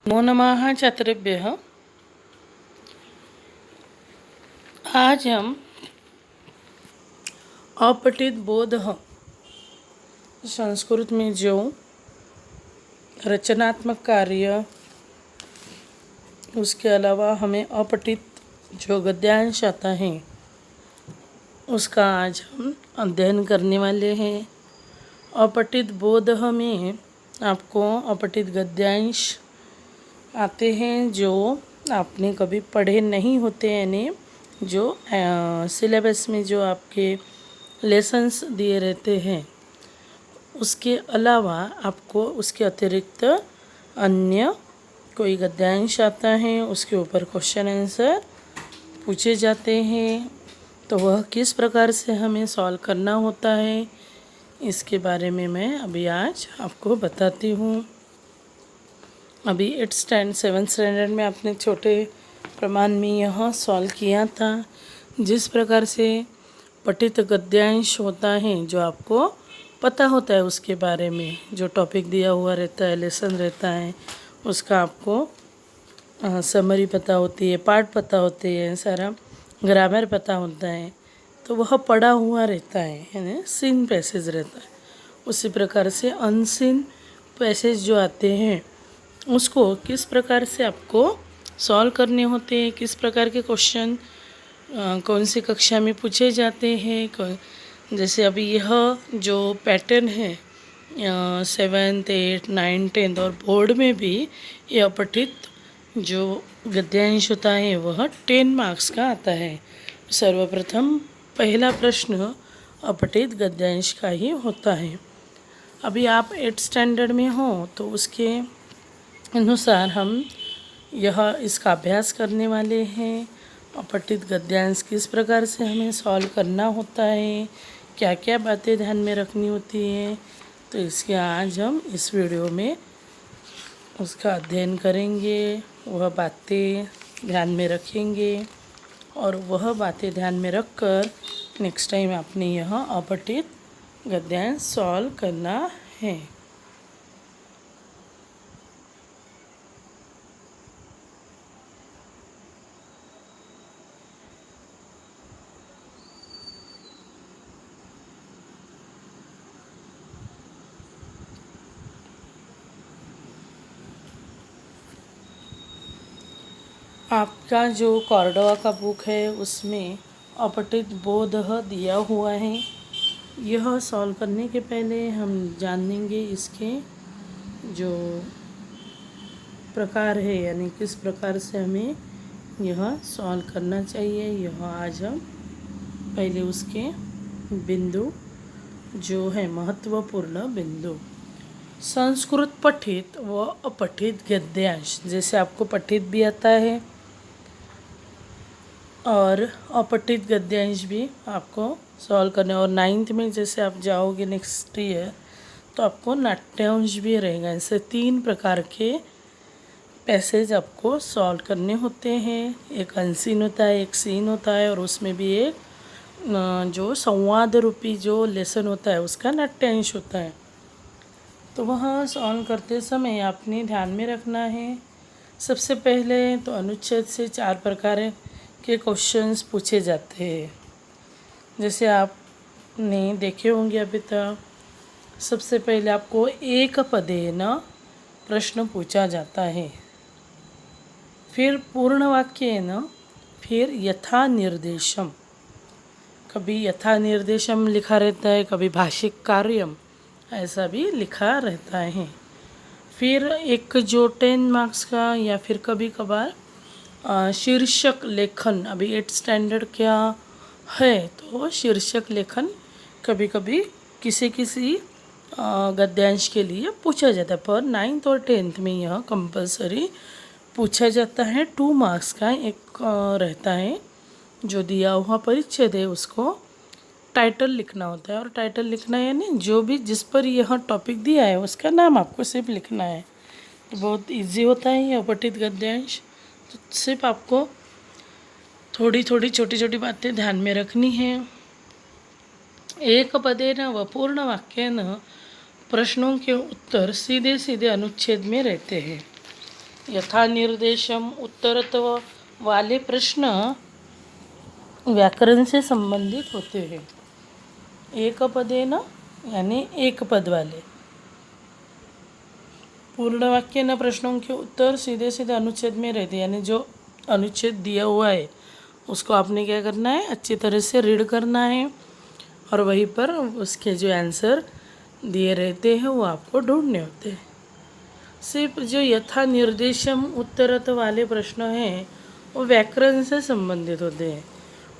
नमो नमः छात्रेभ्यः। आज हम अपठित बोध संस्कृत में जो रचनात्मक कार्य, उसके अलावा हमें अपठित जो गद्यांश आता है उसका आज हम अध्ययन करने वाले हैं। अपठित बोध में आपको अपठित गद्यांश आते हैं जो आपने कभी पढ़े नहीं होते, यानी जो सिलेबस में जो आपके लेसन्स दिए रहते हैं उसके अलावा आपको उसके अतिरिक्त अन्य कोई गद्यांश आता है, उसके ऊपर क्वेश्चन आंसर पूछे जाते हैं। तो वह किस प्रकार से हमें सॉल्व करना होता है इसके बारे में मैं अभी आज आपको बताती हूँ। अभी 7th स्टैंडर्ड में आपने छोटे प्रमाण में यह सॉल्व किया था। जिस प्रकार से पठित गद्यांश होता है, जो आपको पता होता है उसके बारे में, जो टॉपिक दिया हुआ रहता है, लेसन रहता है, उसका आपको समरी पता होती है, पार्ट पता होते हैं, सारा ग्रामर पता होता है, तो वह पढ़ा हुआ रहता है, यानी सीन पैसेज रहता है। उसी प्रकार से अनसीन पैसेज जो आते हैं उसको किस प्रकार से आपको सॉल्व करने होते हैं, किस प्रकार के क्वेश्चन कौन सी कक्षा में पूछे जाते हैं। जैसे अभी यह जो पैटर्न है 7th 8th 9th 10th और बोर्ड में भी यह अपठित जो गद्यांश होता है वह 10 मार्क्स का आता है। सर्वप्रथम पहला प्रश्न अपठित गद्यांश का ही होता है। अभी आप 8th स्टैंडर्ड में हो तो उसके अनुसार हम इसका अभ्यास करने वाले हैं। अपठित गद्यांश किस प्रकार से हमें सॉल्व करना होता है, क्या क्या बातें ध्यान में रखनी होती हैं, तो इसके आज हम इस वीडियो में उसका अध्ययन करेंगे, वह बातें ध्यान में रखेंगे और वह बातें ध्यान में रखकर नेक्स्ट टाइम आपने यह अपठित गद्यांश सॉल्व करना है। आपका जो कॉर्डोवा का बुक है उसमें अपठित बोध दिया हुआ है। यह सॉल्व करने के पहले हम जानेंगे इसके जो प्रकार है, यानी किस प्रकार से हमें यह सॉल्व करना चाहिए। यह आज हम पहले उसके बिंदु जो है महत्वपूर्ण बिंदु, संस्कृत पठित व अपठित गद्यांश, जैसे आपको पठित भी आता है और अपठित गद्यांश भी आपको सॉल्व करने, और 9th में जैसे आप जाओगे नेक्स्ट ईयर तो आपको नाट्यांश भी रहेगा। ऐसे 3 प्रकार के पैसेज आपको सॉल्व करने होते हैं। एक अनसीन होता है, एक सीन होता है और उसमें भी एक जो संवाद रूपी जो लेसन होता है उसका नाट्यांश होता है। तो वह सॉल्व करते समय आपने ध्यान में रखना है, सबसे पहले तो अनुच्छेद से 4 प्रकार के क्वेश्चंस पूछे जाते हैं। जैसे आपने देखे होंगे अभी तक, सबसे पहले आपको एक पदेन प्रश्न पूछा जाता है, फिर पूर्ण वाक्येन, फिर यथा निर्देशम, कभी यथा निर्देशम लिखा रहता है, कभी भाषिक कार्यम ऐसा भी लिखा रहता है। फिर एक जो 10 मार्क्स का या फिर कभी कभार शीर्षक लेखन, अभी 8th स्टैंडर्ड क्या है तो शीर्षक लेखन कभी कभी किसी गद्यांश के लिए पूछा जाता है, पर 9th और 10th में यह कंपलसरी पूछा जाता है। 2 मार्क्स का एक रहता है, जो दिया हुआ परिच्छेद है उसको टाइटल लिखना होता है, और टाइटल लिखना है यानी जो भी जिस पर यह टॉपिक दिया है उसका नाम आपको सिर्फ लिखना है। तो बहुत इजी होता है ये अपठित गद्यांश। तो सिर्फ आपको थोड़ी थोड़ी छोटी छोटी बातें ध्यान में रखनी है। एक पदेन व पूर्ण वाक्येन प्रश्नों के उत्तर सीधे सीधे अनुच्छेद में रहते हैं। यथा निर्देशम उत्तरत्व वाले प्रश्न व्याकरण से संबंधित होते हैं। एक पदे न यानी एक पद वाले। पूर्ण वाक्य न प्रश्नों के उत्तर सीधे सीधे अनुच्छेद में रहते, यानी जो अनुच्छेद दिया हुआ है उसको आपने क्या करना है, अच्छी तरह से रीड करना है और वहीं पर उसके जो आंसर दिए रहते हैं वो आपको ढूंढने होते हैं। सिर्फ जो यथा निर्देशम उत्तरत वाले प्रश्न हैं वो व्याकरण से संबंधित होते हैं।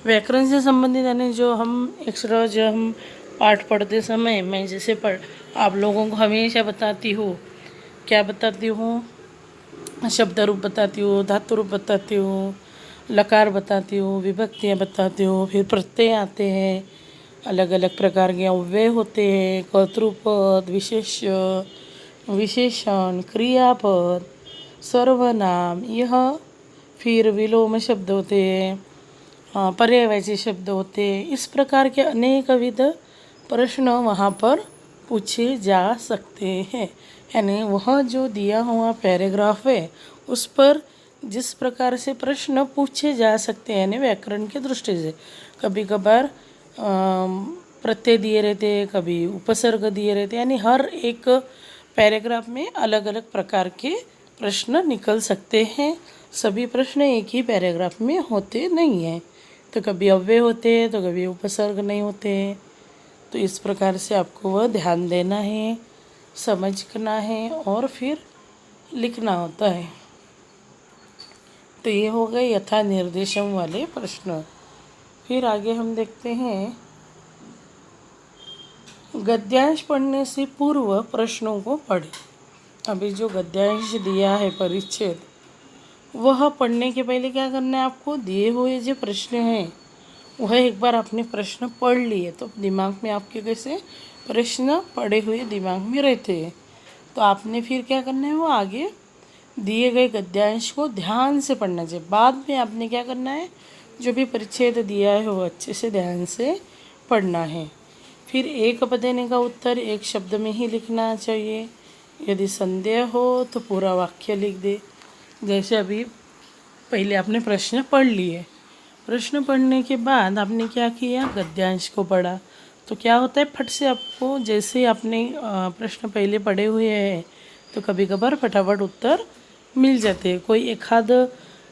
व्याकरण से संबंधित यानी जो हम एक्स्ट्रा जो हम पाठ पढ़ते समय मैं जैसे आप लोगों को हमेशा बताती हूँ, क्या बताती हूँ, शब्द रूप बताती हूँ, धातु रूप बताती हूँ, लकार बताती हूँ, विभक्तियाँ बताती हूँ, फिर प्रत्यय आते हैं, अलग अलग प्रकार के अव्यय होते हैं, कर्तृपद, विशेषण, क्रियापद, सर्वनाम, यह फिर विलोम शब्द होते हैं, पर्यायवाची शब्द होते हैं। इस प्रकार के अनेक विध प्रश्न वहाँ पर पूछे जा सकते हैं। यानी वह जो दिया हुआ पैराग्राफ है उस पर जिस प्रकार से प्रश्न पूछे जा सकते हैं, यानी व्याकरण की दृष्टि से। कभी कभार प्रत्यय दिए रहते हैं, कभी उपसर्ग दिए रहते हैं, यानी हर एक पैराग्राफ में अलग अलग प्रकार के प्रश्न निकल सकते हैं। सभी प्रश्न एक ही पैराग्राफ में होते नहीं हैं, तो कभी अव्यय होते हैं तो कभी उपसर्ग नहीं होते हैं। तो इस प्रकार से आपको वह ध्यान देना है, समझना है और फिर लिखना होता है। तो ये हो गए यथा निर्देशम वाले प्रश्न। फिर आगे हम देखते हैं गद्यांश पढ़ने से पूर्व प्रश्नों को पढ़ें। अभी जो गद्यांश दिया है परिच्छेद, वह पढ़ने के पहले क्या करना है आपको, दिए हुए जो प्रश्न हैं वह एक बार आपने प्रश्न पढ़ लिए तो दिमाग में आपके कैसे प्रश्न पढ़े हुए दिमाग में रहते हैं। तो आपने फिर क्या करना है, वो आगे दिए गए गद्यांश को ध्यान से पढ़ना चाहिए। बाद में आपने क्या करना है, जो भी परिच्छेद दिया है वो अच्छे से ध्यान से पढ़ना है। फिर एक पदेने का उत्तर एक शब्द में ही लिखना चाहिए। यदि संदेह हो तो पूरा वाक्य लिख दे। जैसे अभी पहले आपने प्रश्न पढ़ लिए, प्रश्न पढ़ने के बाद आपने क्या किया, गद्यांश को पढ़ा। तो क्या होता है, फट से आपको जैसे आपने प्रश्न पहले पढ़े हुए हैं तो कभी कभार फटाफट उत्तर मिल जाते हैं। कोई एक आध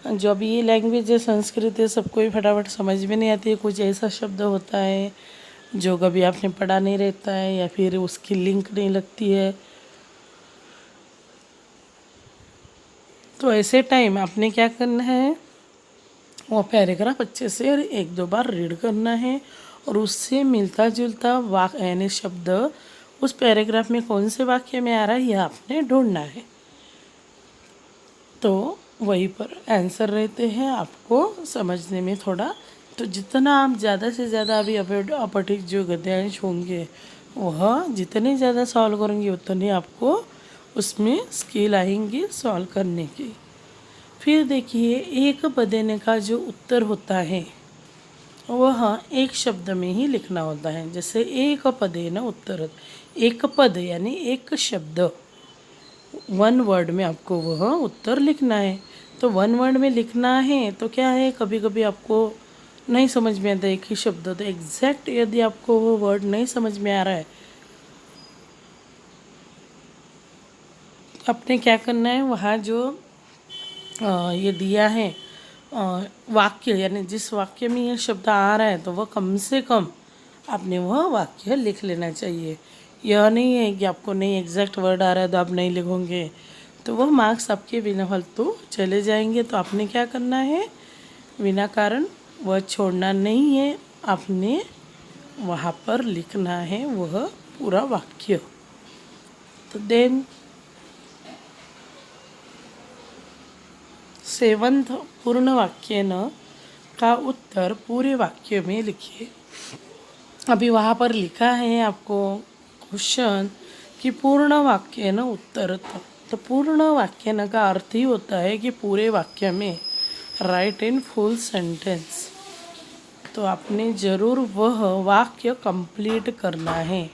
जो अभी ये लैंग्वेज है संस्कृत है, सबको ही फटाफट समझ में नहीं आती है। कुछ ऐसा शब्द होता है जो कभी आपने पढ़ा नहीं रहता है या फिर उसकी लिंक नहीं लगती है। तो ऐसे टाइम आपने क्या करना है, वो पैराग्राफ अच्छे से एक दो बार रीड करना है और उससे मिलता जुलता वाक्य यानी शब्द उस पैराग्राफ में कौन से वाक्य में आ रहा है यह आपने ढूंढना है। तो वहीं पर आंसर रहते हैं, आपको समझने में थोड़ा। तो जितना आप ज़्यादा से ज़्यादा अभी अपठित जो गद्यांश होंगे वह जितने ज़्यादा सॉल्व करेंगे उतनी आपको उसमें स्किल आएंगी सॉल्व करने की। फिर देखिए एक पदेने का जो उत्तर होता है वह एक शब्द में ही लिखना होता है। जैसे एक पदेन उत्तर, एक पद यानी एक शब्द, वन वर्ड में आपको वह उत्तर लिखना है। तो वन वर्ड में लिखना है तो क्या है, कभी कभी आपको नहीं समझ में आता एक ही शब्द, तो एग्जैक्ट यदि आपको वो वर्ड नहीं समझ में आ रहा है आपने क्या करना है, वहाँ जो ये दिया है वाक्य यानी जिस वाक्य में ये शब्द आ रहा है तो वह कम से कम आपने वह वाक्य लिख लेना चाहिए। यह नहीं है कि आपको नहीं एग्जैक्ट वर्ड आ रहा है तो आप नहीं लिखोगे तो वह मार्क्स आपके बिना फालतू चले जाएंगे। तो आपने क्या करना है, बिना कारण वह छोड़ना नहीं है, आपने वहाँ पर लिखना है वह पूरा वाक्य। तो देन सेवंथ पूर्ण वाक्य न का उत्तर पूरे वाक्य में लिखिए। अभी वहाँ पर लिखा है आपको क्वेश्चन कि पूर्ण वाक्य न उत्तर। तो पूर्ण वाक्य न का अर्थ ही होता है कि पूरे वाक्य में राइट इन फुल सेंटेंस। तो आपने ज़रूर वह वाक्य कंप्लीट करना है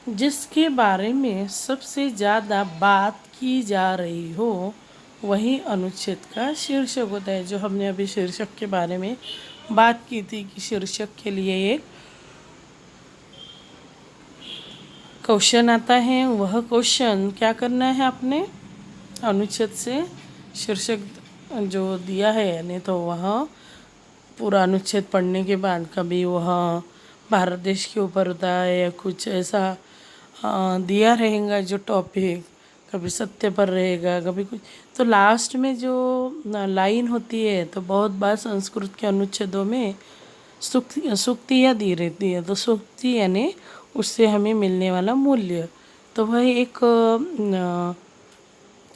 जिसके बारे में सबसे ज़्यादा बात की जा रही हो वही अनुच्छेद का शीर्षक होता है। जो हमने अभी शीर्षक के बारे में बात की थी कि शीर्षक के लिए एक क्वेश्चन आता है, वह क्वेश्चन क्या करना है आपने, अनुच्छेद से शीर्षक जो दिया है यानी तो वह पूरा अनुच्छेद पढ़ने के बाद कभी वह भारत देश के ऊपर होता है या कुछ ऐसा दिया रहेगा जो टॉपिक, कभी सत्य पर रहेगा, कभी कुछ, तो लास्ट में जो लाइन होती है तो बहुत बार संस्कृत के अनुच्छेदों में सूक्तियाँ दी रहती है। तो सूक्ति यानी उससे हमें मिलने वाला मूल्य, तो वह एक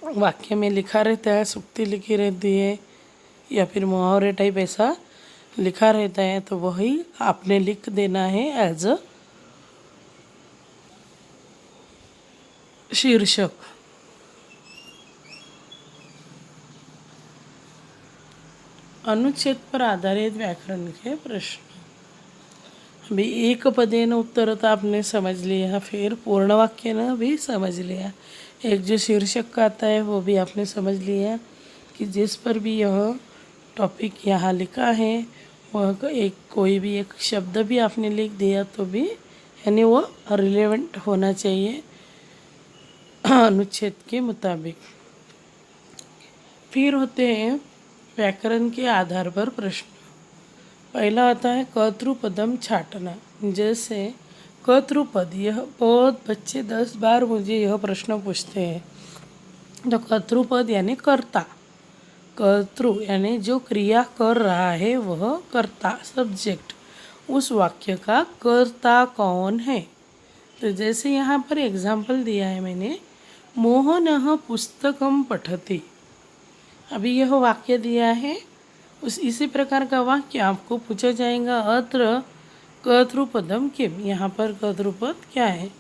वाक्य में लिखा रहता है, सूक्ति लिखी रहती है या फिर मुहावरे टाइप ऐसा लिखा रहता है, तो वही आपने लिख देना है एज अ शीर्षक। अनुच्छेद पर आधारित व्याकरण के प्रश्न। अभी एक पदेन उत्तर तो आपने समझ लिया, फिर पूर्ण वाक्य न भी समझ लिया। एक जो शीर्षक का आता है वो भी आपने समझ लिया कि जिस पर भी यह टॉपिक यहाँ लिखा है वह एक कोई भी एक शब्द भी आपने लिख दिया तो भी यानी वो रिलेवेंट होना चाहिए अनुच्छेद के मुताबिक। फिर होते हैं व्याकरण के आधार पर प्रश्न। पहला आता है कर्तृपदम छाटना। जैसे कर्तृपद, यह बहुत बच्चे 10 बार मुझे यह प्रश्न पूछते हैं। तो कर्तृपद यानी कर्ता, कर्तृ यानी जो क्रिया कर रहा है वह कर्ता, सब्जेक्ट, उस वाक्य का कर्ता कौन है। तो जैसे यहाँ पर एग्जाम्पल दिया है मैंने, मोहनः पुस्तकम पठति। अभी यह वाक्य दिया है, उस इसी प्रकार का वाक्य आपको पूछा जाएगा अत्र कर्तृपदम किम। यहाँ पर कर्तृपद क्या है,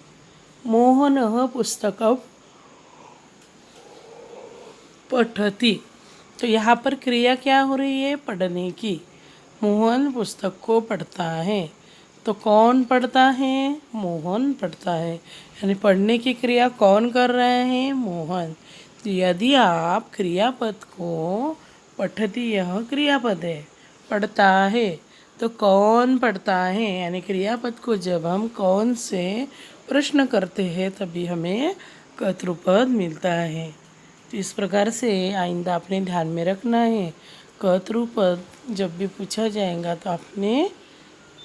मोहनः पुस्तकम पठति। तो यहाँ पर क्रिया क्या हो रही है, पढ़ने की। मोहन पुस्तक को पढ़ता है, तो कौन पढ़ता है, मोहन पढ़ता है, यानी पढ़ने की क्रिया कौन कर रहा है, मोहन। तो यदि आप क्रियापद को, पठति यह क्रियापद है, पढ़ता है, तो कौन पढ़ता है, यानी क्रियापद को जब हम कौन से प्रश्न करते हैं तभी हमें कर्तृपद मिलता है। तो इस प्रकार से आइंदा आपने ध्यान में रखना है, कर्तृपद जब भी पूछा जाएगा तो आपने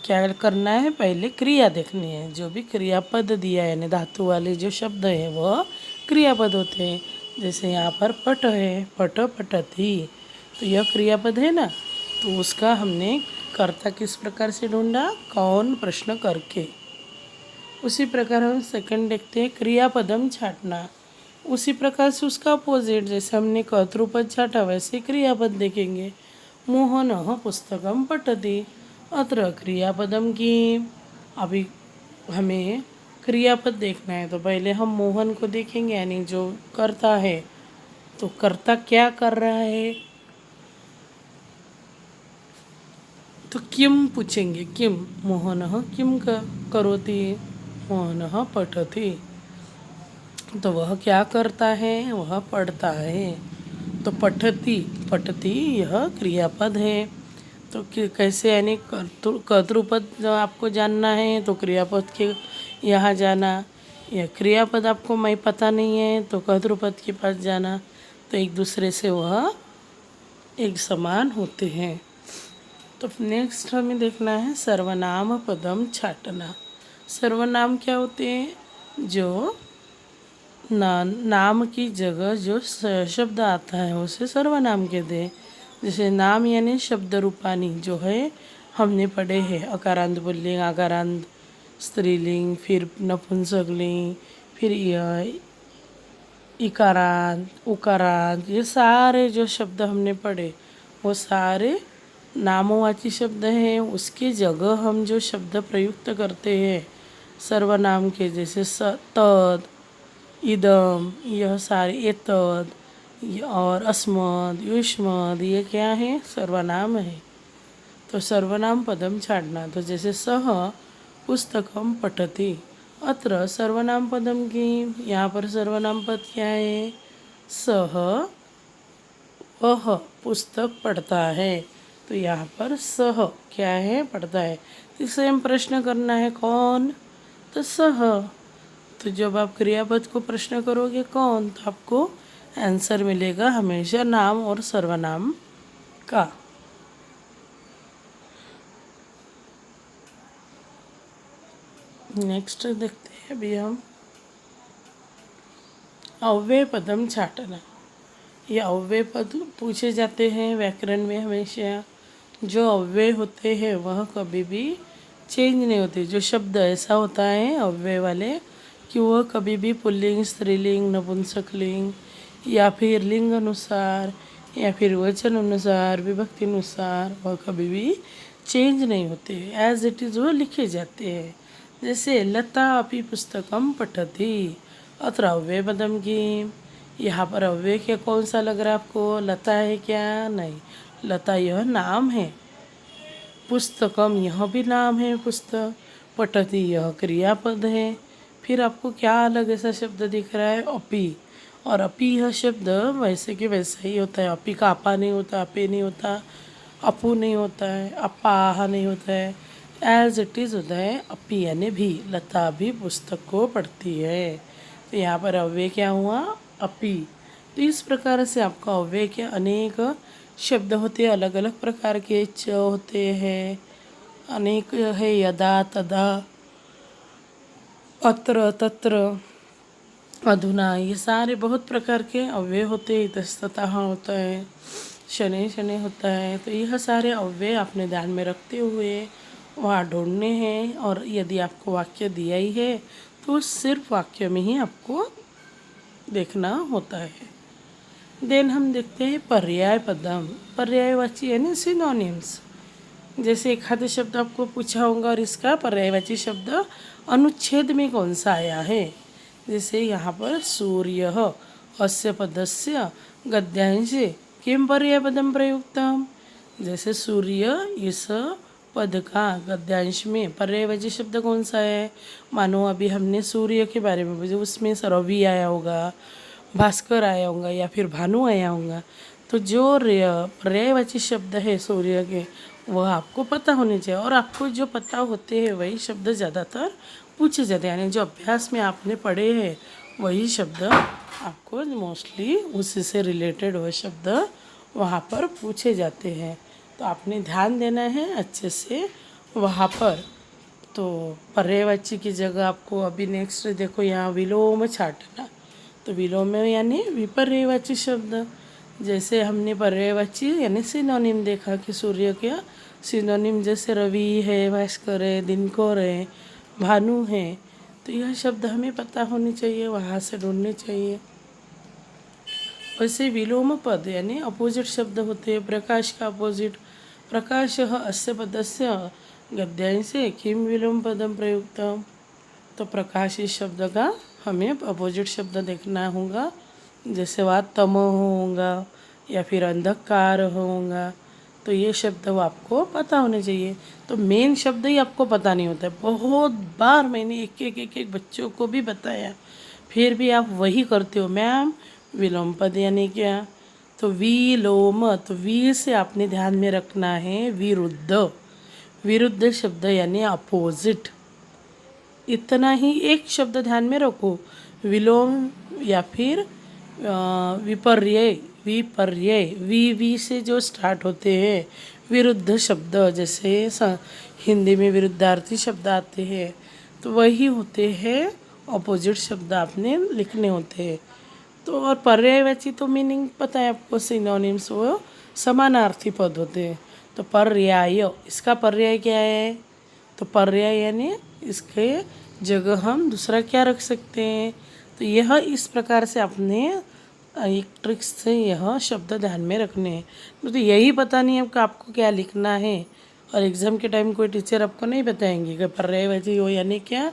क्या करना है, पहले क्रिया देखनी है। जो भी क्रियापद दिया है यानी धातु वाले जो शब्द है वह क्रियापद होते हैं। जैसे यहाँ पर पट है, पट पठति, तो यह क्रियापद है ना, तो उसका हमने कर्ता किस प्रकार से ढूंढा, कौन प्रश्न करके। उसी प्रकार हम सेकंड देखते हैं क्रियापदम छाटना। उसी प्रकार से उसका अपोजिट, जैसे हमने कर्तृपद छाटा वैसे क्रियापद देखेंगे। मोहनः पुस्तकम पठति, अत्र क्रियापदम की। अभी हमें क्रियापद देखना है तो पहले हम मोहन को देखेंगे यानी जो कर्ता है, तो कर्ता क्या कर रहा है, तो किम पूछेंगे, किम, मोहनः किम करोति, मोहनः पठति, तो वह क्या करता है, वह पढ़ता है। तो पठति, पठति यह क्रियापद है। तो कैसे, यानी कर्तृपद जब आपको जानना है तो क्रियापद के यहाँ जाना, या क्रियापद आपको मैं पता नहीं है तो कर्तृपद के पास जाना, तो एक दूसरे से वह एक समान होते हैं। तो नेक्स्ट हमें देखना है सर्वनाम पदम छाटना। सर्वनाम क्या होते हैं, जो नाम की जगह जो शब्द आता है उसे सर्वनाम कहते हैं। जैसे नाम यानी शब्द रूपानी जो है हमने पढ़े हैं, अकारांत पुल्लिंग, आकारांत स्त्रीलिंग, फिर नपुंसकलिंग, फिर इकारांत, उकारांत, ये सारे जो शब्द हमने पढ़े वो सारे नामवाची शब्द हैं। उसकी जगह हम जो शब्द प्रयुक्त करते हैं सर्वनाम के, जैसे तद, इदम, यह सारे, एतद और अस्मद, युष्मद, ये क्या है, सर्वनाम है। तो सर्वनाम पदम छाड़ना। तो जैसे सह पुस्तकम पठति, अत्र सर्वनाम पदम की, यहाँ पर सर्वनाम पद क्या है, सह वह पुस्तक पढ़ता है। तो यहाँ पर सह क्या है, पढ़ता है। इसे हम प्रश्न करना है कौन, तो सह। तो जब आप क्रियापद को प्रश्न करोगे कौन, तो आपको आंसर मिलेगा हमेशा नाम और सर्वनाम का। नेक्स्ट देखते हैं अभी हम अव्यय पदम छाटना। ये अव्यय पद पूछे जाते हैं व्याकरण में हमेशा। जो अव्यय होते हैं वह कभी भी चेंज नहीं होते। जो शब्द ऐसा होता है अव्यय वाले कि वह कभी भी पुल्लिंग, स्त्रीलिंग, नपुंसकलिंग या फिर लिंग अनुसार या फिर वचन अनुसार, विभक्ति अनुसार वह कभी भी चेंज नहीं होते। एज इट इज़ वो लिखे जाते हैं। जैसे लता अपि पुस्तकम पठति, अत्र अव्यय पदम की। यहाँ पर अव्यय क्या कौन सा लग रहा है आपको, लता है क्या, नहीं। लता यह नाम है। पुस्तकम यह भी नाम है पुस्तक। पठति यह क्रियापद है। फिर आपको क्या अलग ऐसा शब्द दिख रहा है, अपि। और अपि यह शब्द वैसे के वैसा ही होता है। अपि का अपा नहीं होता, अपे नहीं होता, अपू नहीं होता है, अपाह नहीं होता है। एज इट इज़ होता है अपि यानी भी। लता भी पुस्तक को पढ़ती है। तो यहाँ पर अव्यय क्या हुआ, अपि। तो इस प्रकार से आपका अव्यय के अनेक शब्द होते हैं, अलग अलग प्रकार के च होते हैं, अनेक है, यदा तदा, अत्र तत्र, अधुना, ये सारे बहुत प्रकार के अव्यय होते हैं। इतस्ततः होता है, शनै शनै होता है। तो यह सारे अव्यय आपने ध्यान में रखते हुए वहाँ ढूंढने हैं। और यदि आपको वाक्य दिया ही है तो सिर्फ वाक्य में ही आपको देखना होता है। देन हम देखते हैं पर्याय पदम। पर्यायवाची यानी सिनोनिम्स। जैसे एखादा शब्द आपको पूछा होगा और इसका पर्यायवाची शब्द अनुच्छेद में कौन सा आया है। जैसे यहाँ पर सूर्य अस्य पदस्य गद्यांशे किम पर्याय पदम प्रयुक्तम। जैसे सूर्य इस पद का गद्यांश में पर्यायवाची शब्द कौन सा है। मानो अभी हमने सूर्य के बारे में बोला, उसमें रवि आया होगा, भास्कर आया होगा या फिर भानु आया होगा। तो जो पर्यायवाची शब्द है सूर्य के वह आपको पता होने चाहिए। और आपको जो पता होते हैं वही शब्द ज़्यादातर पूछे जाते हैं। यानी जो अभ्यास में आपने पढ़े हैं वही शब्द आपको मोस्टली उसी से रिलेटेड वह शब्द वहाँ पर पूछे जाते हैं। तो आपने ध्यान देना है अच्छे से वहाँ पर। तो पर्यायवाची की जगह आपको अभी नेक्स्ट देखो यहाँ विलोम छाटना। तो विलोम यानी विपर्ययवाची शब्द। जैसे हमने पर्यायवाची यानी सिनोनिम देखा कि सूर्य का सिनोनिम जैसे रवि है, भास्कर है, दिनकर है, भानु है। तो यह शब्द हमें पता होनी चाहिए, वहाँ से ढूंढने चाहिए। वैसे विलोम पद यानी अपोजिट शब्द होते हैं। प्रकाश का अपोजिट, प्रकाश अस्य पदस्य गद्यांशे किम विलोम पदम प्रयुक्तम। तो प्रकाश इस शब्द का हमें अपोजिट शब्द देखना होगा। जैसे वह तम होगा या फिर अंधकार होगा। तो ये शब्द वो आपको पता होने चाहिए। तो मेन शब्द ही आपको पता नहीं होता है। बहुत बार मैंने एक बच्चों को भी बताया, फिर भी आप वही करते हो, मैम विलोम पद यानी क्या। तो विलोम, तो वी से आपने ध्यान में रखना है विरुद्ध। विरुद्ध शब्द यानी अपोजिट। इतना ही एक शब्द ध्यान में रखो, विलोम या फिर विपर्यय। विपर्यय वी से जो स्टार्ट होते हैं विरुद्ध शब्द, जैसे हिंदी में विरुद्धार्थी शब्द आते हैं तो वही होते हैं अपोजिट शब्द आपने लिखने होते हैं। तो और पर्यायवाची तो मीनिंग पता है आपको, सिनोनिम्स वो समानार्थी पद होते हैं। तो पर्याय, इसका पर्याय क्या है। तो पर्याय यानी इसके जगह हम दूसरा क्या रख सकते हैं। तो यह इस प्रकार से आपने एक ट्रिक्स से यह शब्द ध्यान में रखने हैं। तो यही पता नहीं है कि आपको क्या लिखना है। और एग्ज़ाम के टाइम कोई टीचर आपको नहीं बताएंगे कि पर्यायवाची हो यानी क्या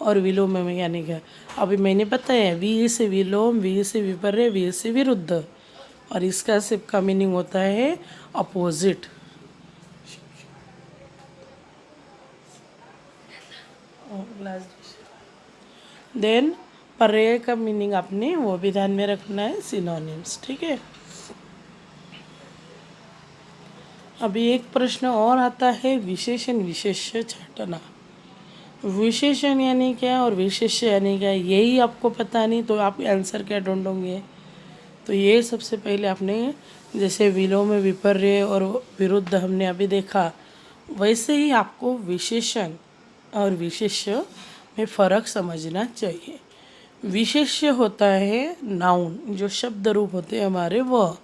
और विलोम में यानी क्या। अभी मैंने बताया वी से विलोम, वी से विपर्य, वी से विरुद्ध। और इसका सिर्फ का मीनिंग होता है अपोजिट। देन पर्याय का मीनिंग आपने वो भी ध्यान में रखना है, सिनोनिम्स। ठीक है। अभी एक प्रश्न और आता है, विशेषण विशेष्य छांटना। विशेषण यानी क्या और विशेष्य यानी क्या, यही आपको पता नहीं तो आप आंसर क्या ढूंढोगे। तो ये सबसे पहले आपने, जैसे विलोम विपर्य और विरुद्ध हमने अभी देखा, वैसे ही आपको विशेषण और विशेष्य में फ़र्क समझना चाहिए। विशेष्य होता है नाउन, जो शब्द रूप होते हैं हमारे वह,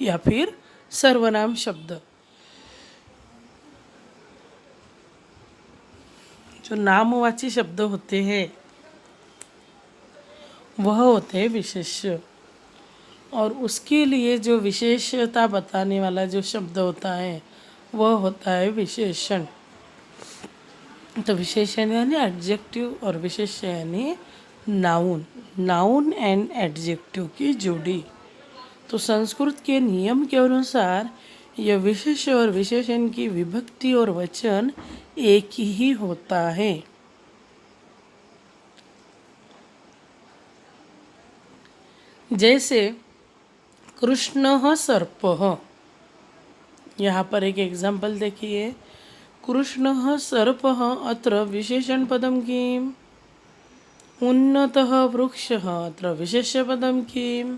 या फिर सर्वनाम शब्द। जो नामवाची शब्द होते हैं वह होते हैं विशेष्य, और उसके लिए जो विशेषता बताने वाला जो शब्द होता है वह होता है विशेषण। तो विशेषण यानी एडजेक्टिव और विशेष्य यानी नाउन, नाउन एंड एडजेक्टिव की जोड़ी। तो संस्कृत के नियम के अनुसार यह विशेष्य और विशेषण की विभक्ति और वचन एक ही होता है। जैसे कृष्णः सर्पः, यहाँ पर एक एग्जाम्पल देखिए। कृष्णः सर्पः अत्र विशेषण पदम किम, उन्नतः वृक्षः अत्र विशेष्य पदम किम।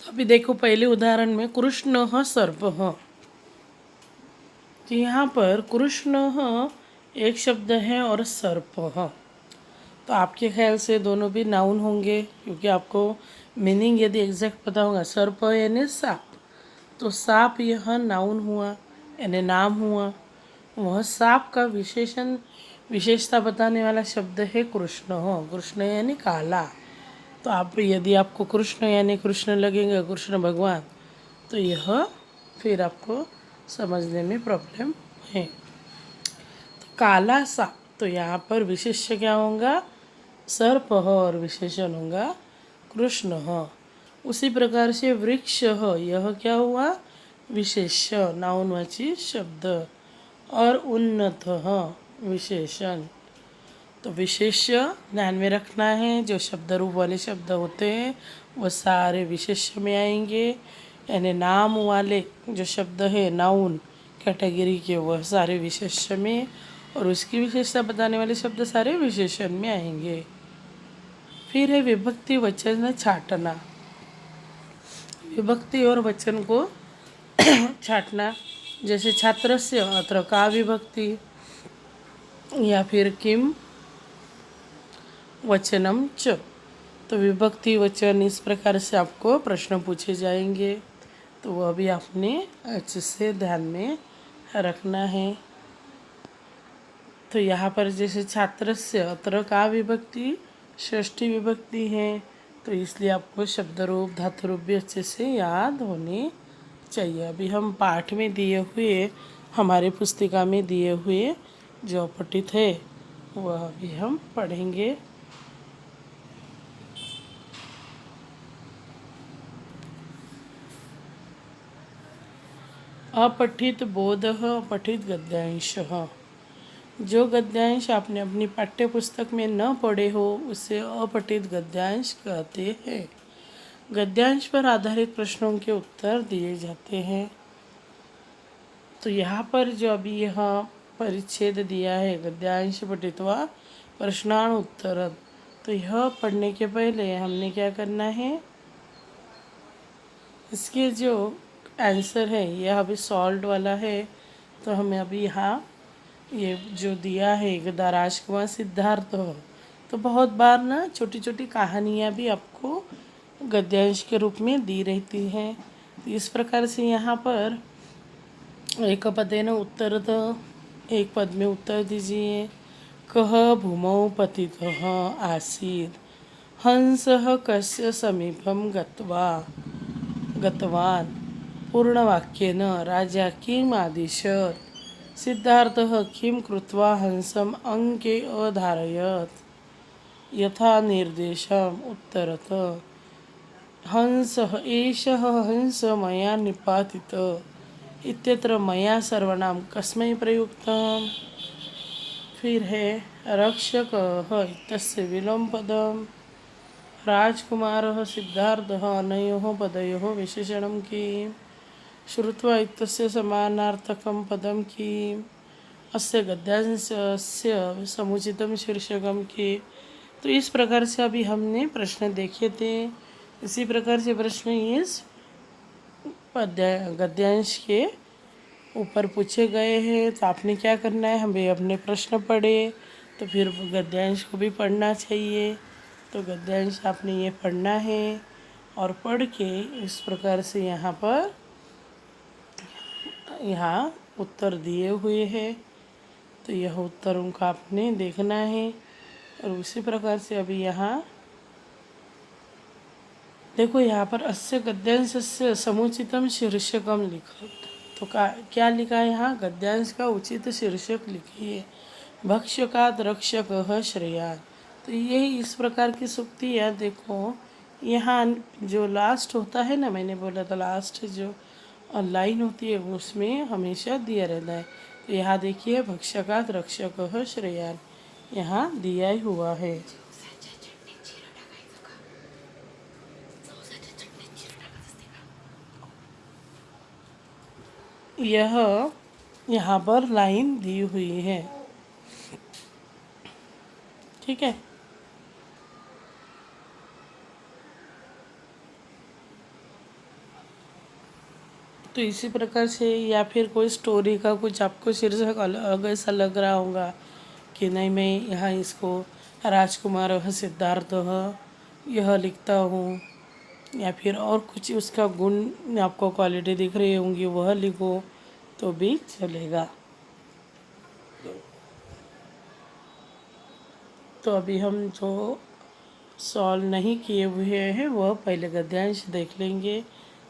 तो अभी देखो पहले उदाहरण में कृष्णः सर्पः, तो यहाँ पर कृष्णः एक शब्द है और सर्पः, तो आपके ख्याल से दोनों भी नाउन होंगे, क्योंकि आपको मीनिंग यदि एग्जैक्ट पता होगा। सर्प यानी सांप, तो सांप यह नाउन हुआ यानी नाम हुआ। वह सांप का विशेषण विशेषता बताने वाला शब्द है कृष्ण हो, कृष्ण यानी काला। तो आप यदि आपको कृष्ण यानी कृष्ण लगेगा, कृष्ण भगवान, तो यह फिर आपको समझने में प्रॉब्लम है। तो काला सांप, तो यहाँ पर विशेष्य क्या होगा, सर्प और विशेषण होगा कृष्ण। उसी प्रकार से वृक्ष, यह क्या हुआ, विशेष्य नाउनवाची शब्द, और उन्नत विशेषण। तो विशेष्य ध्यान में रखना है, जो शब्द रूप वाले शब्द होते हैं वह सारे विशेष्य में आएंगे, यानी नाम वाले जो शब्द है नाउन कैटेगरी के वह सारे विशेष्य में, और उसकी विशेषता बताने वाले शब्द सारे विशेषण में आएंगे। फिर है विभक्ति वचन छांटना। विभक्ति और वचन को छांटना, जैसे छात्रस्य अत्र का विभक्ति, या फिर किम वचनम च। तो विभक्ति वचन इस प्रकार से आपको प्रश्न पूछे जाएंगे, तो वह भी आपने अच्छे से ध्यान में रखना है। तो यहाँ पर जैसे छात्रस्य अत्र का विभक्ति षष्ठी विभक्ति है, तो इसलिए आपको शब्द रूप धातु रूप भी अच्छे से याद होने चाहिए। अभी हम पाठ में दिए हुए, हमारे पुस्तिका में दिए हुए जो अपठित है वह अभी हम पढ़ेंगे। अपठित बोधः अपठित गद्यांशः। जो गद्यांश आपने अपनी पाठ्य पुस्तक में न पढ़े हो उसे अपठित गद्यांश कहते हैं। गद्यांश पर आधारित प्रश्नों के उत्तर दिए जाते हैं। तो यहाँ पर जो अभी यह परिच्छेद दिया है, गद्यांश पठित्वा प्रश्नान उत्तर, तो यह पढ़ने के पहले हमने क्या करना है, इसके जो आंसर है यह अभी सॉल्व वाला है, तो हमें अभी यहाँ ये जो दिया है गदा राजकुमार सिद्धार्थ, तो बहुत बार ना छोटी छोटी कहानियाँ भी आपको गद्यांश के रूप में दी रहती हैं। तो इस प्रकार से यहाँ पर एक पदेन उत्तर, एक पद में उत्तर दीजिए। कः भूमौ पतितः आसीत्, हंसः कस्य समीपं गतवान्, पूर्णवाक्येन राजा किम् आदिशत्, सिद्धार्थः किं कृत्वा हंसम् अङ्के अधारयत्, यथा निर्देशम् उत्तरत। हंसः एषः हंस मया निपातितः इत्यत्र मया सर्वनाम कस्मै प्रयुक्तम्। फिर है रक्षकः इत्यस्य विलोम पदम्, राजकुमारः सिद्धार्थः अनयोः पदयोः विशेषणं किम् श्रुत्वा इत्यस्य समानार्थकं पदं किम् अस्य गद्यांशस्य समुचितं शीर्षकम के। तो इस प्रकार से अभी हमने प्रश्न देखे थे। इसी प्रकार से प्रश्न इस गद्यांश के ऊपर पूछे गए हैं। तो आपने क्या करना है, हमें अपने प्रश्न पढ़े तो फिर गद्यांश को भी पढ़ना चाहिए। तो गद्यांश आपने ये पढ़ना है और पढ़ के इस प्रकार से यहाँ उत्तर दिए हुए हैं। तो यह उत्तरों का आपने देखना है। और उसी प्रकार से अभी यहाँ देखो, यहाँ पर अस्य गद्यांशस्य समुचितम शीर्षकम लिखत। तो क्या लिखा है यहाँ, गद्यांश का उचित शीर्षक लिखिए। भक्ष्यकात् रक्षकः श्रेयान्। तो यही इस प्रकार की सूक्तियाँ देखो, यहाँ जो लास्ट होता है ना, मैंने बोला था लास्ट जो लाइन होती है उसमें हमेशा दिया रहता है। तो यहाँ देखिए, भक्ष्यकात् रक्षकः श्रेयान् यहाँ दिया ही हुआ है। यह यहाँ पर लाइन दी हुई है, ठीक है। तो इसी प्रकार से, या फिर कोई स्टोरी का कुछ आपको शीर्षक अलग ऐसा लग रहा होगा कि नहीं, मैं यहाँ इसको राजकुमार सिद्धार्थ यह लिखता हूँ, या फिर और कुछ उसका गुण आपको क्वालिटी दिख रही होंगी वह लिखो तो भी चलेगा। तो अभी हम जो सॉल्व नहीं किए हुए हैं वह पहले गद्यांश देख लेंगे।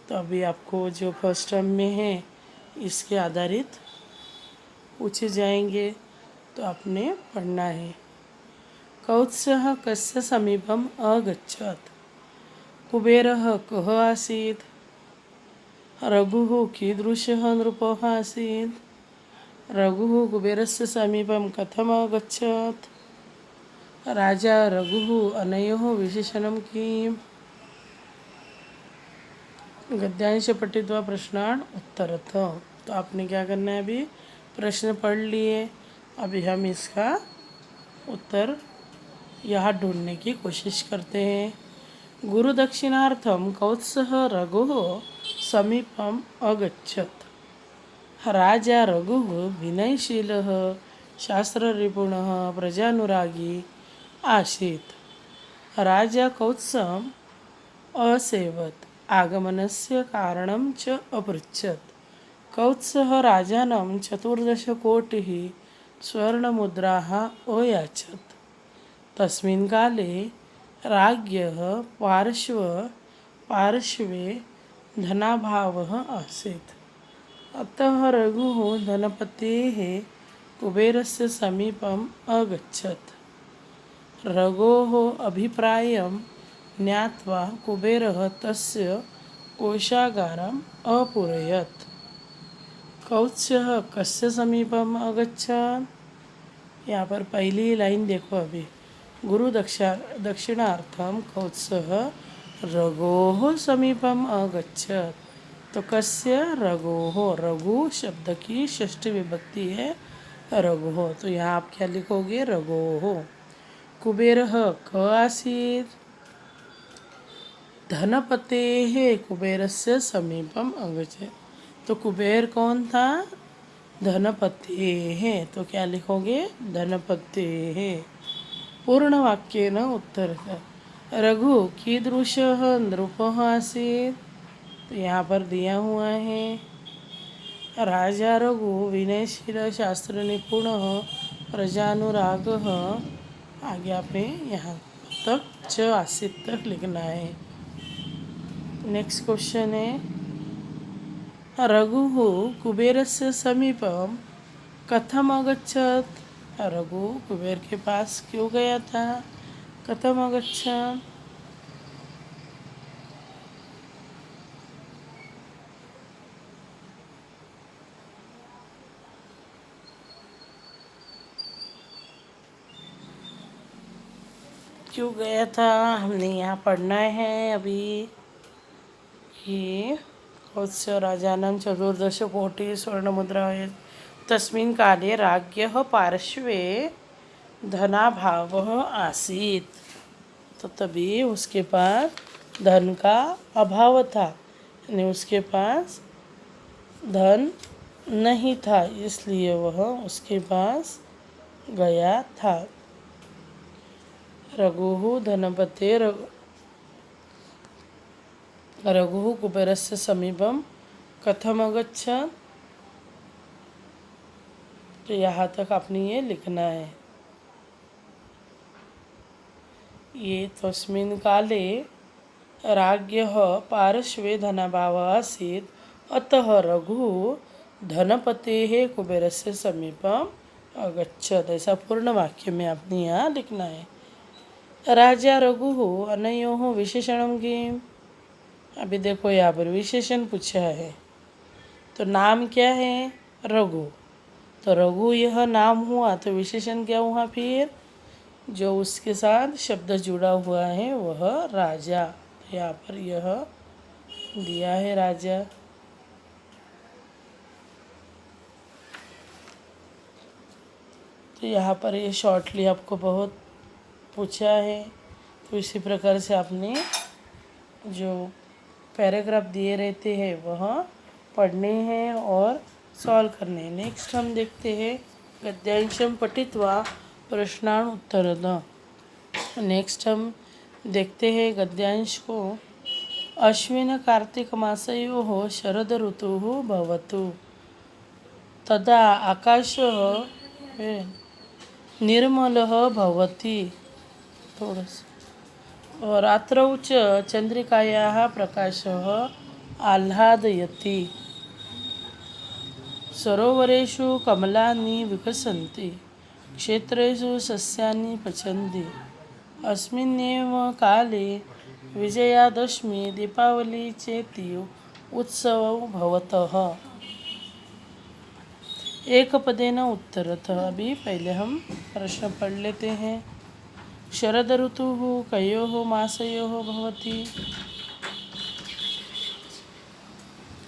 तो अभी आपको जो फर्स्ट टर्म में है इसके आधारित पूछे जाएंगे, तो आपने पढ़ना है। कौत्सः कस्य समीपम् अगच्छत्, कुबेरः कः आसीत्, रघुः कीदृशः नृपः आसीत्, रघुः कुबेरस्य समीपं कथम् अगच्छत्, राजा रघुः अनयोः विशेषणं किम्। गद्यांश पठित्वा प्रश्नान् उत्तरत। तो आपने क्या करना है, अभी प्रश्न पढ़ लिए, अभी हम इसका उत्तर यहाँ ढूंढने की कोशिश करते हैं। गुरुदक्षिणार्थं कौत्सः रघुः समीपम् अगच्छत्। राजा रघुः विनयशीलः शास्त्रनिपुणः प्रजानुरागी आसीत्। राजा कौत्सम् असेवत्, आगमनस्य कारणं च अपृच्छत्। कौत्सः राजानं 14 स्वर्णमुद्राः अयाचत्। तस्मिन् काले राज्ञः पार्श्वे धनाभावः आसीत्। अतः रघुः धनपतेः कुबेरस्य समीपम् अगच्छत्। रघोः अभिप्रायं ज्ञात्वा कुबेरः तस्य कोषागारम् अपूरयत्। कौत्सः कस्य समीपम् अगच्छत्। यहाँ पर पहली लाइन देखो, अभी गुरु दक्षिणार्थम कौत्सः रघोः समीपम् अगच्छत्। तो कस्य, रघोः, रघु शब्द की षष्ठी विभक्ति है रघोः। तो यहाँ आप क्या लिखोगे, रघोः। कुबेरः क आसीत्, धनपतेः कुबेरस्य समीपम् अगच्छत्। तो कुबेर कौन था, धनपतेः। तो क्या लिखोगे, धनपतेः। पूर्ण वाक्येन उत्तरः। रघु कीदृशः नृपः आसीत्। तो यहाँ पर दिया हुआ है, राजा रघु विनयशील शास्त्र निपुणः प्रजानुरागः। आगे आपने यहाँ तक च आसीत तक लिखना है। नेक्स्ट क्वेश्चन है, रघुः कुबेरस्य समीपं कथम् अगच्छत्। रघु कुबेर के पास क्यों गया था, कथम् अगच्छत्। क्यों गया था, हमने यहाँ पढ़ना है अभी कि कौत्स्य राजानं चतुर्दश कोटि स्वर्णमुद्रा तस्मिन् काले राज्ञः पार्श्वे धनाभावः आसीत्। तो तभी उसके पास धन का अभाव था, यानी उसके पास धन नहीं था, इसलिए वह उसके पास गया था। रघुः धनपते रघुः कुबेरस्य समीपम कथम अगच्छत्। तो यहाँ तक आपने ये लिखना है। ये तस्मिन् काले राज्ञः पार्श्वे धनाभावः आसीत्, अतः रघुः धनपतेः कुबेरस्य समीपम अगच्छत्। ऐसा पूर्ण वाक्य में आपने यहाँ लिखना है। राजा रघुः अनयोः विशेषणं किम्। अभी देखो यहाँ पर विशेषण पूछा है, तो नाम क्या है, रघु। तो रघु यह नाम हुआ, तो विशेषण क्या हुआ फिर, जो उसके साथ शब्द जुड़ा हुआ है वह राजा। तो यहाँ पर यह दिया है राजा। तो यहाँ पर ये शॉर्टली आपको बहुत पूछा है, तो इसी प्रकार से आपने जो पैराग्राफ दिए रहते हैं वह पढ़ने हैं और सॉल्व करने हैं। नेक्स्ट हम देखते हैं गद्यांशम पठित्वा प्रश्नान उत्तरद। नेक्स्ट हम देखते हैं गद्यांश को। अश्विन कार्तिक मासयोः शरद ऋतुः भवतु, तदा आकाशः निर्मलः भवति। थोडंसं रात्रौ च चंद्रिकायाः प्रकाशः आह्लादयति, सरोवरेषु कमलानि विकसन्ति, क्षेत्रेषु सस्यानि पचन्ति। अस्मिन्नेव काले विजयादशमी दीपावली चेति उत्सवौ भवतः। एक पदेन उत्तरतः। अभी पहले हम प्रश्न पढ़ लेते हैं। शरद ऋतुः कयोः मासयोः भवति,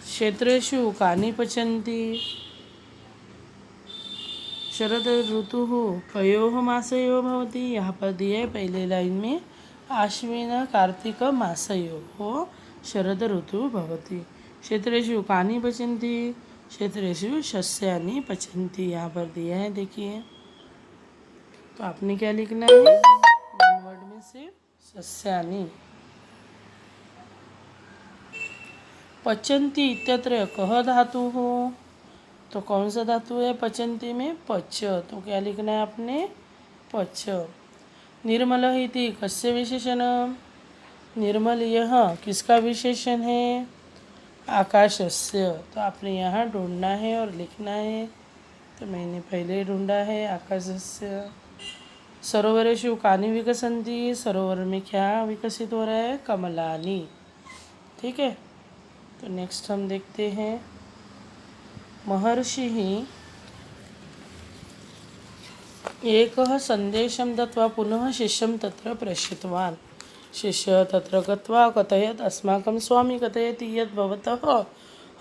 क्षेत्रेषु कानि पचन्ति। शरद ऋतुः कयोः मासयोः भवति, यहाँ पर दिया है पहले लाइन में, आश्विन कार्तिक मासयोः शरद ऋतुः भवति। क्षेत्रेषु कानि पचन्ति, क्षेत्रेषु सस्यानि पचन्ति। यहाँ पर दिया है, देखिए। तो आपने क्या लिखना है, वन वर्ड में सिर्फ सस्यानि। पचन्ति इत्यत्र कः धातुः, तो कौन सा धातु है पचन्ति में, पच। तो क्या लिखना है आपने, पच। निर्मल इति कस्य विशेषणं, निर्मल यह किसका विशेषण है, आकाशस्य। तो आपने यहाँ ढूंढना है और लिखना है, तो मैंने पहले ढूंढा है आकाशस्य। सरोवरेषु कानि विकसन्ति, सरोवर में क्या विकसित हो रहा है, कमलानि। ठीक है। तो नेक्स्ट हम देखते हैं। महर्षिः एकः सन्देशं दत्वा पुनः शिष्यं तत्र प्रेषितवान्। शिष्यः तत्र गत्वा कथयत्, अस्माकं स्वामी कथयति यत् भवतः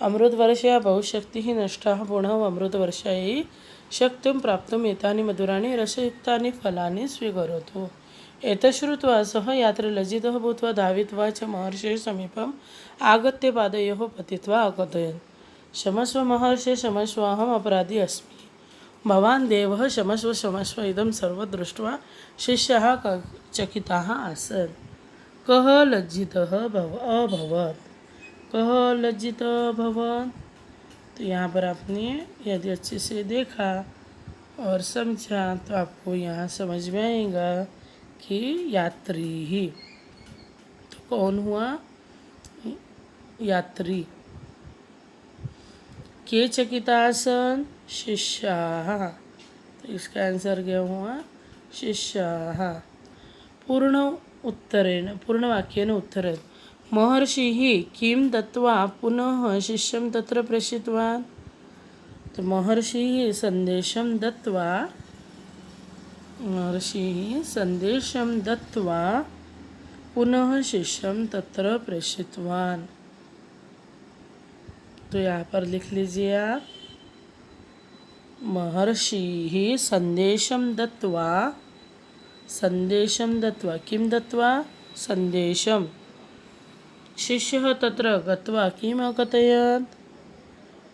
अमृतवर्षया बहुशक्तिः नष्टाः, पुनः अमृतवर्षयै शक्तिं प्राप्तुम् एतानि मधुराणि रसयुक्तानि फलानि स्वीकरोतु। एतत् श्रुत्वा सः यात्रे लज्जितः भूत्वा धावित्वा च महर्षेः समीपम् आगत्य पादयोः पतित्वा अकथयत्, क्षमस्व महर्षे, क्षमस्व, अहम् अपराधी अस्मि, भवान् देवः, क्षमस्व क्षमस्व। इदं सर्वं दृष्ट्वा शिष्याः चकिताः आसन्। कः लज्जितः अभवत्, कः लज्जितः अभवत्। तो यहाँ पर आपने यदि अच्छे से देखा और समझा तो आपको यहाँ समझ में आएगा कि यात्री ही, तो कौन हुआ, यात्री। के चकितासन, शिष्याः। तो इसका आंसर क्या हुआ, शिष्याः। पूर्ण उत्तरेण, पूर्णवाक्येन उत्तरेण महर्षिः किं दत्त्वा पुनः शिष्यं तत्र प्रेषितवान्। तो महर्षिः सन्देशं दत्त्वा महर्षिः संदेशं दत्त्वा पुनः शिष्यं तत्र प्रेषितवान्। तो यहाँ पर लिख लीजिए आप, महर्षिः संदेशं दत्त्वा किं दत्त्वा संदेशं, शिष्यः तत्र गत्वा किम् अकथयत्,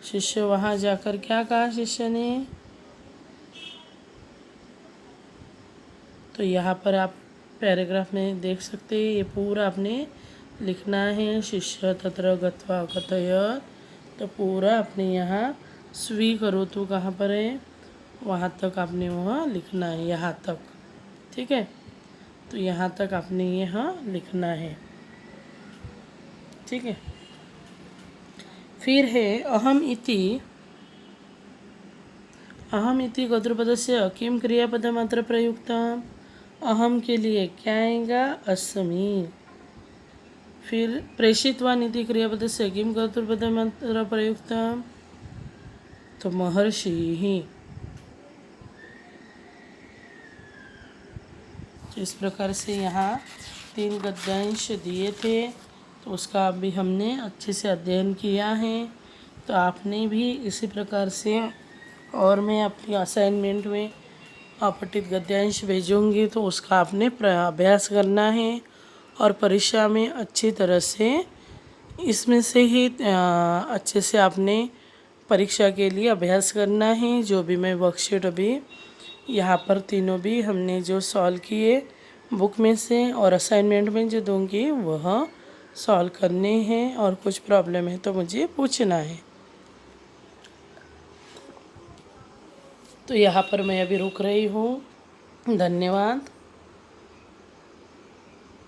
शिष्य वहाँ जाकर क्या कहा शिष्य ने। तो यहाँ पर आप पैराग्राफ में देख सकते हैं, ये पूरा आपने लिखना है। शिष्य तत्र गत्वा अकथयत्, तो पूरा अपने यहाँ स्वीकरोतु कहाँ पर है, वहाँ तक आपने वहाँ लिखना है, यहाँ तक। ठीक है, तो यहाँ तक आपने यहाँ लिखना है। ठीक है, फिर है अहम इति कर्तृपदस्य किम क्रियापदमात्र प्रयुक्तम। अहम के लिए क्या आएगा, अस्मि। फिर प्रेषितवान् इति क्रियापदस्य किम कर्तृपदमात्र प्रयुक्तम, तो महर्षिः। तो इस प्रकार से यहाँ 3 गद्यांश दिए थे, तो उसका भी हमने अच्छे से अध्ययन किया है। तो आपने भी इसी प्रकार से, और मैं अपनी असाइनमेंट में अपठित गद्यांश भेजूंगी, तो उसका आपने अभ्यास करना है और परीक्षा में अच्छी तरह से इसमें से ही अच्छे से आपने परीक्षा के लिए अभ्यास करना है। जो भी मैं वर्कशीट अभी यहाँ पर तीनों भी हमने जो सॉल्व किए बुक में से और असाइनमेंट में जो दूंगी वह सॉल्व करने हैं, और कुछ प्रॉब्लम है तो मुझे पूछना है। तो यहाँ पर मैं अभी रुक रही हूँ। धन्यवाद।